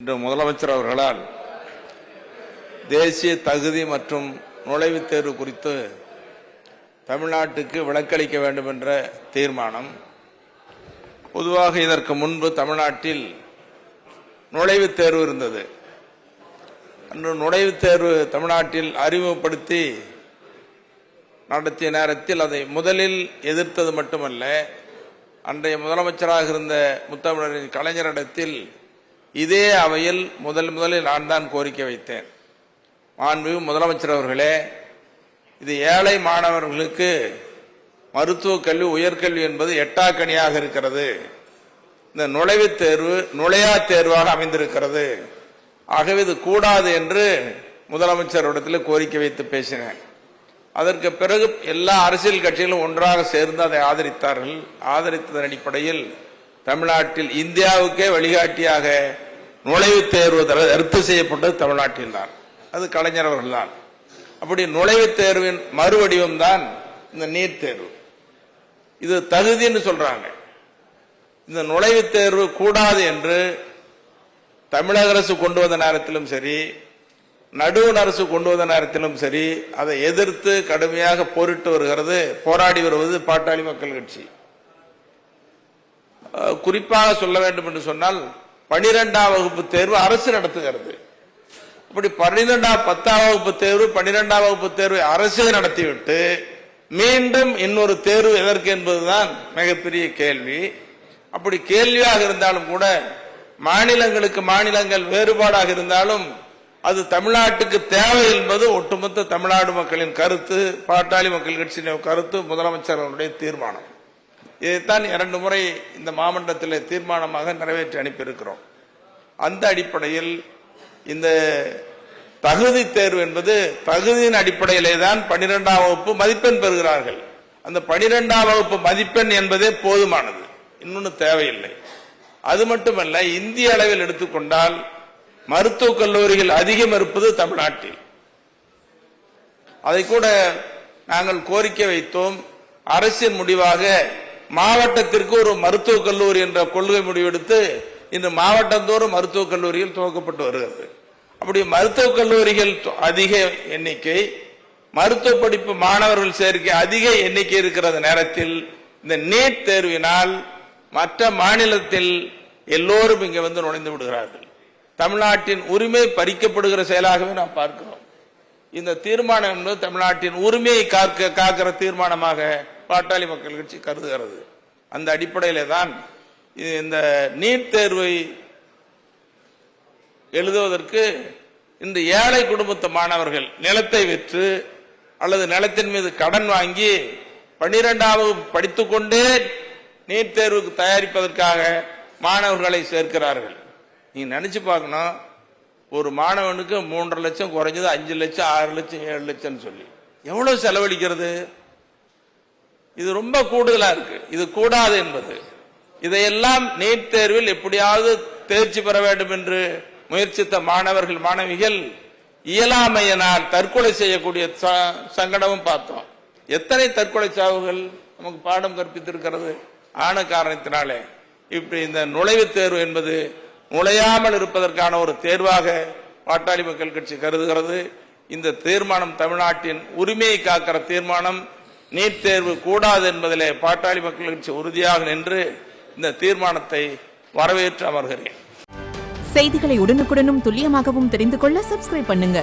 இன்று முதலமைச்சர் அவர்களால் தேசிய தகுதி மற்றும் நுழைவுத் தேர்வு குறித்து தமிழ்நாட்டுக்கு விலக்களிக்க வேண்டும் என்ற தீர்மானம். பொதுவாக இதற்கு முன்பு தமிழ்நாட்டில் நுழைவுத் தேர்வு இருந்தது. அன்று நுழைவுத் தேர்வு தமிழ்நாட்டில் அறிமுகப்படுத்தி நடத்திய நேரத்தில் அதை முதலில் எதிர்த்தது மட்டுமல்ல, அன்றைய முதலமைச்சராக இருந்த முத்தமிழரின் கலைஞரிடத்தில் இதே அவையில் முதலில் நான் தான் கோரிக்கை வைத்தேன். மாண்புமிகு முதலமைச்சர் அவர்களே, இது ஏழை மாணவர்களுக்கு மருத்துவக் கல்வி உயர்கல்வி என்பது எட்டாக்கனியாக இருக்கிறது. இந்த நுழைவுத் தேர்வு நுழையா தேர்வாக அமைந்திருக்கிறது. ஆகவே இது கூடாது என்று முதலமைச்சரிடத்தில் கோரிக்கை வைத்து பேசினேன். அதற்கு பிறகு எல்லா அரசியல் கட்சிகளும் ஒன்றாக சேர்ந்து அதை ஆதரித்தார்கள். ஆதரித்ததன் அடிப்படையில் தமிழ்நாட்டில் இந்தியாவுக்கே வழிகாட்டியாக நுழைவுத் தேர்வு ரத்து செய்யப்பட்டது தமிழ்நாட்டில் தான். அது கலைஞர் அவர்கள் தான். அப்படி நுழைவுத் தேர்வின் மறுவடிவம் தான் இந்த நீட் தேர்வு. இது தகுதின்னு சொல்றாங்க. இந்த நுழைவுத் தேர்வு கூடாது என்று தமிழக அரசு கொண்டு வந்த நேரத்திலும் சரி, நடுவண் அரசு கொண்டு வந்த நேரத்திலும் சரி, அதை எதிர்த்து கடுமையாக போராடி வருவது பாட்டாளி மக்கள் கட்சி. குறிப்பாக சொல்ல வேண்டும் என்று சொன்னால் 12ஆம் வகுப்பு தேர்வு அரசு நடத்துகிறது. அப்படி 10ஆம் வகுப்பு தேர்வு 12ஆம் வகுப்பு தேர்வை அரசே நடத்திவிட்டு மீண்டும் இன்னொரு தேர்வு எதற்கு என்பதுதான் மிகப்பெரிய கேள்வி. அப்படி கேள்வியாக இருந்தாலும் கூட மாநிலங்களுக்கு மாநிலங்கள் வேறுபாடாக இருந்தாலும் அது தமிழ்நாட்டுக்கு தேவை என்பது ஒட்டுமொத்த தமிழ்நாடு மக்களின் கருத்து, பாட்டாளி மக்கள் கட்சியின் கருத்து, முதலமைச்சர் அவருடைய தீர்மானம். இதைத்தான் 2 முறை இந்த மாமன்றத்தில் தீர்மானமாக நிறைவேற்றி அனுப்பியிருக்கிறோம். அந்த அடிப்படையில் இந்த தகுதி தேர்வு என்பது தகுதியின் அடிப்படையிலே தான் 12ஆம் வகுப்பு மதிப்பெண் பெறுகிறார்கள். அந்த 12ஆம் வகுப்பு மதிப்பெண் என்பதே போதுமானது, இன்னொன்று தேவையில்லை. அது மட்டுமல்ல, இந்திய அளவில் எடுத்துக்கொண்டால் மருத்துவக் கல்லூரிகள் அதிகம் இருப்பது தமிழ்நாட்டில். அதை கூட நாங்கள் கோரிக்கை வைத்தோம். அரசின் முடிவாக மாவட்டத்திற்கு ஒரு மருத்துவக் கல்லூரி என்ற கொள்கை முடிவெடுத்து இன்று மாவட்டந்தோறும் மருத்துவக் கல்லூரிகள் துவக்கப்பட்டு வருகிறது. அப்படி மருத்துவக் கல்லூரிகள் அதிக எண்ணிக்கை, மருத்துவ படிப்பு மாணவர்கள் சேர்க்கை அதிக எண்ணிக்கை இருக்கிற நேரத்தில் இந்த நீட் தேர்வினால் மற்ற மாநிலத்தில் எல்லோரும் இங்கே வந்து நுழைந்து விடுகிறார்கள். தமிழ்நாட்டின் உரிமை பறிக்கப்படுகிற செயலாகவே நாம் பார்க்கிறோம். இந்த தீர்மானம் என்பது தமிழ்நாட்டின் உரிமையை காக்கிற தீர்மானமாக பாட்டாளி மக்கள் கட்சி கருதுகிறது. அந்த அடிப்படையிலே தான் இந்த நீட் தேர்வை எழுதுவதற்கு இந்த ஏழை குடும்பத்து மாணவர்கள் நிலத்தை விற்று அல்லது நிலத்தின் மீது கடன் வாங்கி 12ஆம் வகுப்பு படித்துக்கொண்டே நீட் தேர்வுக்கு தயாரிப்பதற்காக மாணவர்களை சேர்க்கிறார்கள். நீங்க நினைச்சு பார்க்கணும், ஒரு மாணவனுக்கு 3.5 லட்சம் குறைஞ்சது 5 லட்சம் 6 லட்சம் 7 லட்சம் சொல்லி எவ்வளவு செலவழிக்கிறது? இது ரொம்ப கூடுதலா இருக்கு. இது கூடாது என்பது. இதையெல்லாம் நீட் தேர்வில் எப்படியாவது தேர்ச்சி பெற வேண்டும் என்று முயற்சித்த மாணவர்கள் மாணவிகள் இயலாமையினால் தற்கொலை செய்யக்கூடிய சங்கடமும் பார்த்தோம். எத்தனை தற்கொலை சாவுகள் நமக்கு பாடம் கற்பித்திருக்கிறது ஆன காரணத்தினாலே. இப்படி இந்த நுழைவுத் தேர்வு என்பது நுழையாமல் இருப்பதற்கான ஒரு தேர்வாக பாட்டாளி மக்கள் கட்சி கருதுகிறது. இந்த தீர்மானம் தமிழ்நாட்டின் உரிமையை காக்கிற தீர்மானம். நீட் தேர்வு கூடாது என்பதிலே பாட்டாளி மக்கள் கட்சி உறுதியாக நின்று இந்த தீர்மானத்தை வரவேற்று அமர்கிறேன். செய்திகளை உடனுக்குடனும் துல்லியமாகவும் தெரிந்து கொள்ள சப்ஸ்கிரைப் பண்ணுங்க.